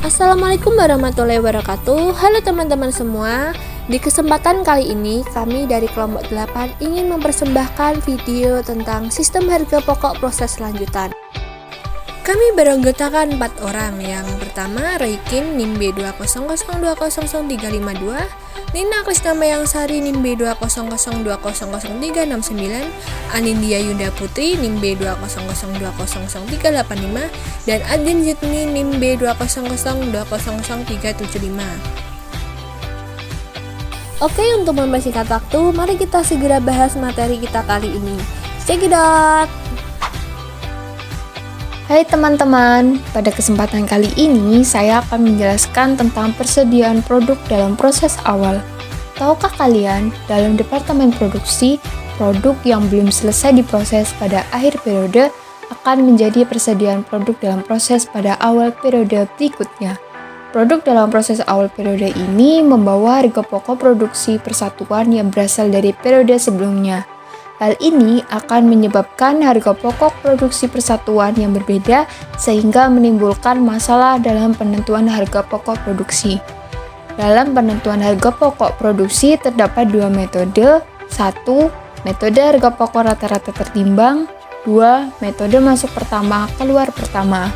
Assalamualaikum warahmatullahi wabarakatuh. Halo teman-teman semua. Di kesempatan kali ini kami dari kelompok 8 ingin mempersembahkan video tentang sistem harga pokok proses lanjutan. Kami beranggotakan 4 orang. Yang pertama Raikin NIM B200200352, Nina Krisnamayangsari NIM B200200369, Anindya Yunda Putri NIM B200200385, dan Adin Zidni NIM B200200375. Oke, untuk mempersingkat waktu, mari kita segera bahas materi kita kali ini. Check it out! Hai teman-teman, pada kesempatan kali ini saya akan menjelaskan tentang persediaan produk dalam proses awal. Tahukah kalian, dalam departemen produksi, produk yang belum selesai diproses pada akhir periode akan menjadi persediaan produk dalam proses pada awal periode berikutnya. Produk dalam proses awal periode ini membawa harga pokok produksi persatuan yang berasal dari periode sebelumnya. Hal ini akan menyebabkan harga pokok produksi persatuan yang berbeda sehingga menimbulkan masalah dalam penentuan harga pokok produksi. Dalam penentuan harga pokok produksi terdapat 2 metode. 1. Metode harga pokok rata-rata tertimbang. 2. Metode masuk pertama, keluar pertama.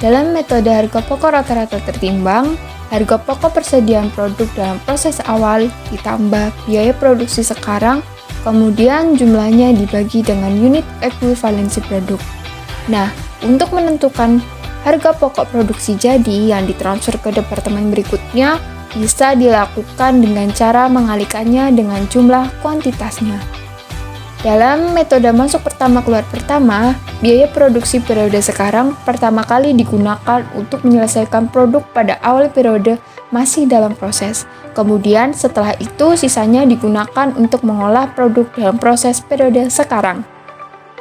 Dalam metode harga pokok rata-rata tertimbang, harga pokok persediaan produk dalam proses awal ditambah biaya produksi sekarang, kemudian jumlahnya dibagi dengan unit ekuivalensi produk. Nah, untuk menentukan harga pokok produksi jadi yang ditransfer ke departemen berikutnya, bisa dilakukan dengan cara mengalihkannya dengan jumlah kuantitasnya. Dalam metode masuk pertama keluar pertama, biaya produksi periode sekarang pertama kali digunakan untuk menyelesaikan produk pada awal periode masih dalam proses. Kemudian setelah itu sisanya digunakan untuk mengolah produk dalam proses periode sekarang.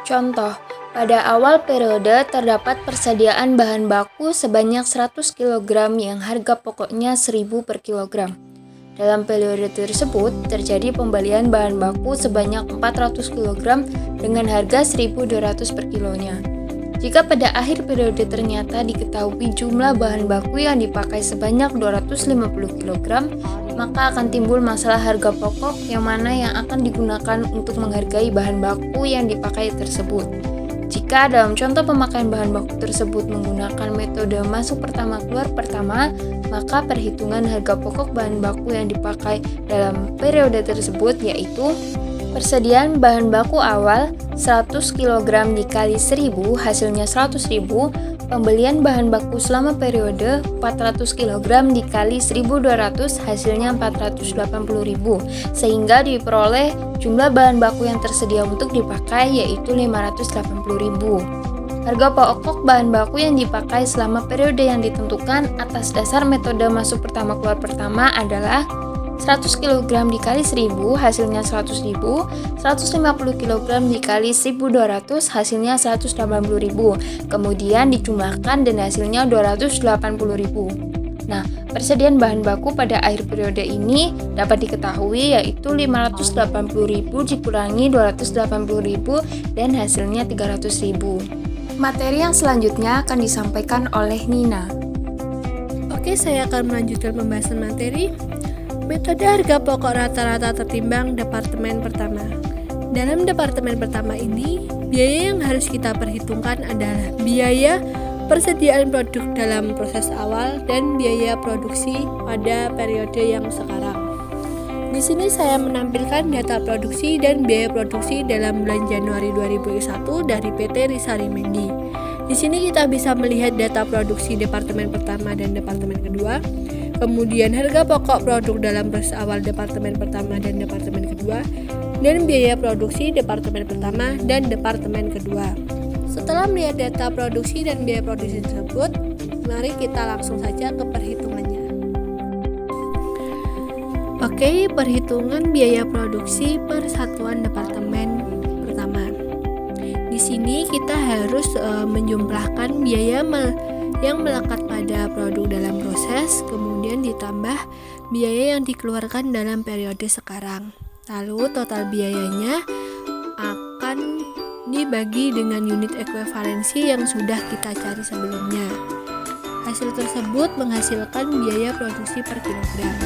Contoh, pada awal periode terdapat persediaan bahan baku sebanyak 100 kg yang harga pokoknya 1.000 per kilogram. Dalam periode tersebut terjadi pembelian bahan baku sebanyak 400 kg dengan harga 1.200 per kilonya. Jika pada akhir periode ternyata diketahui jumlah bahan baku yang dipakai sebanyak 250 kg, maka akan timbul masalah harga pokok yang mana yang akan digunakan untuk menghargai bahan baku yang dipakai tersebut. Jika dalam contoh pemakaian bahan baku tersebut menggunakan metode masuk pertama keluar pertama, maka perhitungan harga pokok bahan baku yang dipakai dalam periode tersebut yaitu persediaan bahan baku awal 100 kg dikali 1000 hasilnya 100.000, pembelian bahan baku selama periode 400 kg dikali 1.200 hasilnya 480.000, sehingga diperoleh jumlah bahan baku yang tersedia untuk dipakai yaitu 580.000. Harga pokok bahan baku yang dipakai selama periode yang ditentukan atas dasar metode masuk pertama keluar pertama adalah 100 kg dikali 1000 hasilnya 100.000, 150 kg dikali 1.200 hasilnya 180.000, kemudian dijumlahkan dan hasilnya 280.000. Nah, persediaan bahan baku pada akhir periode ini dapat diketahui yaitu 580.000 dikurangi 280.000 dan hasilnya 300.000. Materi yang selanjutnya akan disampaikan oleh Nina. Oke, saya akan melanjutkan pembahasan materi. Metode harga pokok rata-rata tertimbang departemen pertama. Dalam departemen pertama ini, biaya yang harus kita perhitungkan adalah biaya persediaan produk dalam proses awal dan biaya produksi pada periode yang sekarang. Di sini saya menampilkan data produksi dan biaya produksi dalam bulan Januari 2021 dari PT Risari Mendi. Di sini kita bisa melihat data produksi departemen pertama dan departemen kedua. Kemudian harga pokok produk dalam proses awal departemen pertama dan departemen kedua, dan biaya produksi departemen pertama dan departemen kedua. Setelah melihat data produksi dan biaya produksi tersebut, mari kita langsung saja ke perhitungannya. Oke, perhitungan biaya produksi per satuan departemen pertama. Di sini kita harus menjumlahkan biaya yang melekat pada produk dalam proses, kemudian ditambah biaya yang dikeluarkan dalam periode sekarang. Lalu total biayanya akan dibagi dengan unit ekuivalensi yang sudah kita cari sebelumnya. Hasil tersebut menghasilkan biaya produksi per kilogram.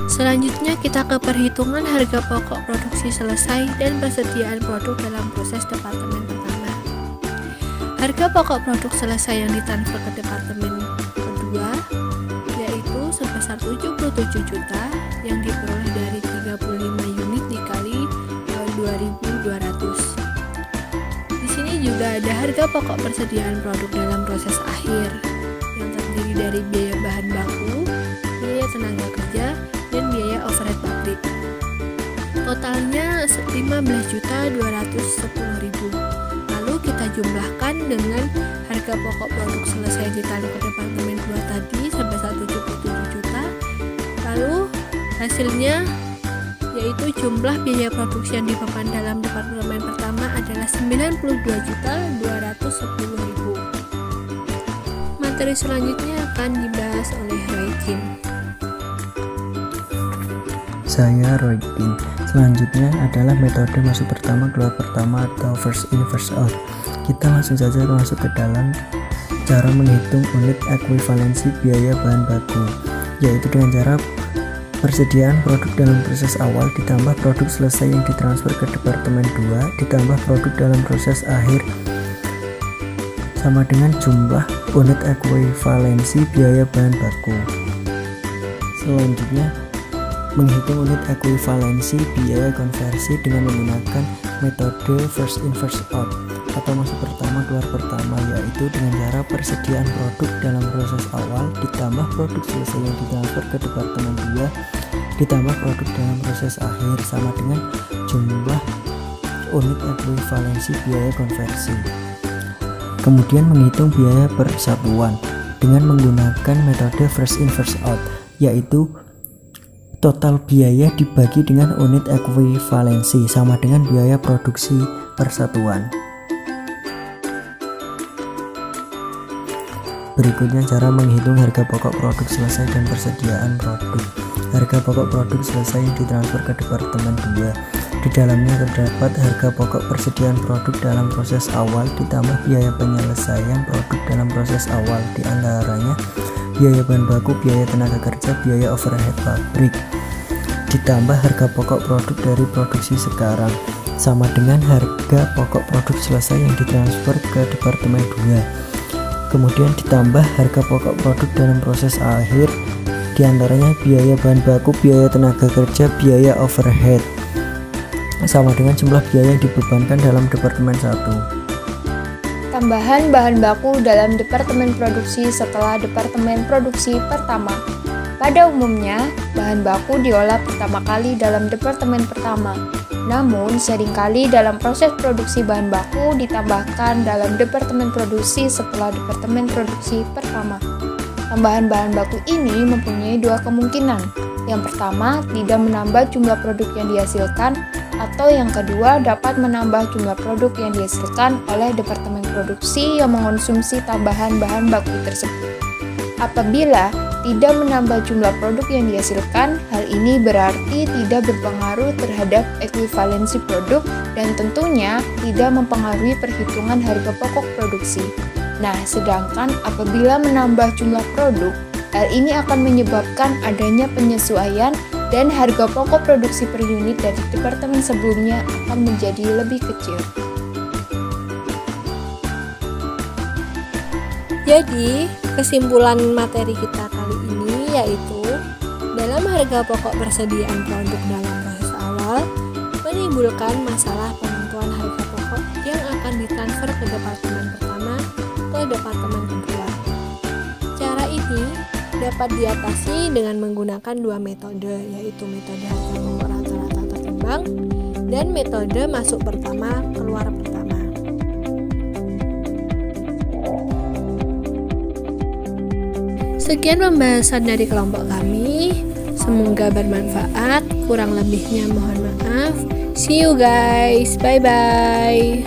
Selanjutnya kita ke perhitungan harga pokok produksi selesai dan persediaan produk dalam proses departemen pertama. Harga pokok produk selesai yang ditransfer ke departemen kedua yaitu sebesar 77 juta yang diperoleh dari 35 unit dikali 2.200. Di sini juga ada harga pokok persediaan produk dalam proses akhir yang terdiri dari biaya bahan baku, biaya tenaga kerja, dan biaya overhead pabrik. Totalnya 15.210.000. Lalu kita jumlahkan dengan harga pokok produk selesai ditarik ke departemen 2 tadi sebesar 77 juta. Lalu hasilnya yaitu jumlah biaya produksi yang dibeban dalam departemen pertama adalah 92.210.000. Materi selanjutnya akan dibahas oleh Roy Kim. Saya Roy Kim. Selanjutnya adalah metode masuk pertama keluar pertama atau first in first out. Kita langsung saja masuk ke dalam cara menghitung unit ekuivalensi biaya bahan baku, yaitu dengan cara persediaan produk dalam proses awal ditambah produk selesai yang ditransfer ke departemen 2 ditambah produk dalam proses akhir sama dengan jumlah unit ekuivalensi biaya bahan baku. Selanjutnya menghitung unit ekuivalensi biaya konversi dengan menggunakan metode first in first out atau masuk pertama keluar pertama, yaitu dengan cara persediaan produk dalam proses awal ditambah produk selesai yang ditransfer ke departemen 2 ditambah produk dalam proses akhir sama dengan jumlah unit ekuivalensi biaya konversi. Kemudian menghitung biaya per satuan dengan menggunakan metode first in first out, yaitu total biaya dibagi dengan unit ekuivalensi sama dengan biaya produksi per satuan. Berikutnya cara menghitung harga pokok produk selesai dan persediaan produk. Harga pokok produk selesai yang ditransfer ke departemen 2. Di dalamnya terdapat harga pokok persediaan produk dalam proses awal ditambah biaya penyelesaian produk dalam proses awal, di antaranya biaya bahan baku, biaya tenaga kerja, biaya overhead pabrik, ditambah harga pokok produk dari produksi sekarang sama dengan harga pokok produk selesai yang ditransfer ke departemen 2. Kemudian ditambah harga pokok produk dalam proses akhir, diantaranya biaya bahan baku, biaya tenaga kerja, biaya overhead, sama dengan jumlah biaya yang dibebankan dalam departemen 1. Tambahan bahan baku dalam departemen produksi setelah departemen produksi pertama. Pada umumnya, bahan baku diolah pertama kali dalam departemen pertama. Namun, seringkali dalam proses produksi bahan baku ditambahkan dalam departemen produksi setelah departemen produksi pertama. Tambahan bahan baku ini mempunyai dua kemungkinan. Yang pertama, tidak menambah jumlah produk yang dihasilkan, atau yang kedua, dapat menambah jumlah produk yang dihasilkan oleh departemen produksi yang mengonsumsi tambahan bahan baku tersebut. Apabila tidak menambah jumlah produk yang dihasilkan, hal ini berarti tidak berpengaruh terhadap ekuivalensi produk dan tentunya tidak mempengaruhi perhitungan harga pokok produksi. Nah, sedangkan apabila menambah jumlah produk, hal ini akan menyebabkan adanya penyesuaian dan harga pokok produksi per unit dari departemen sebelumnya akan menjadi lebih kecil. Jadi, kesimpulan materi kita kali ini yaitu dalam harga pokok persediaan produk dalam proses awal menimbulkan masalah penentuan harga pokok yang akan ditransfer ke departemen pertama ke departemen kedua. Cara ini dapat diatasi dengan menggunakan dua metode, yaitu metode harga pokok rata-rata tertimbang dan metode masuk pertama keluar pertama. Sekian pembahasan dari kelompok kami, semoga bermanfaat, kurang lebihnya mohon maaf. See you guys, bye bye.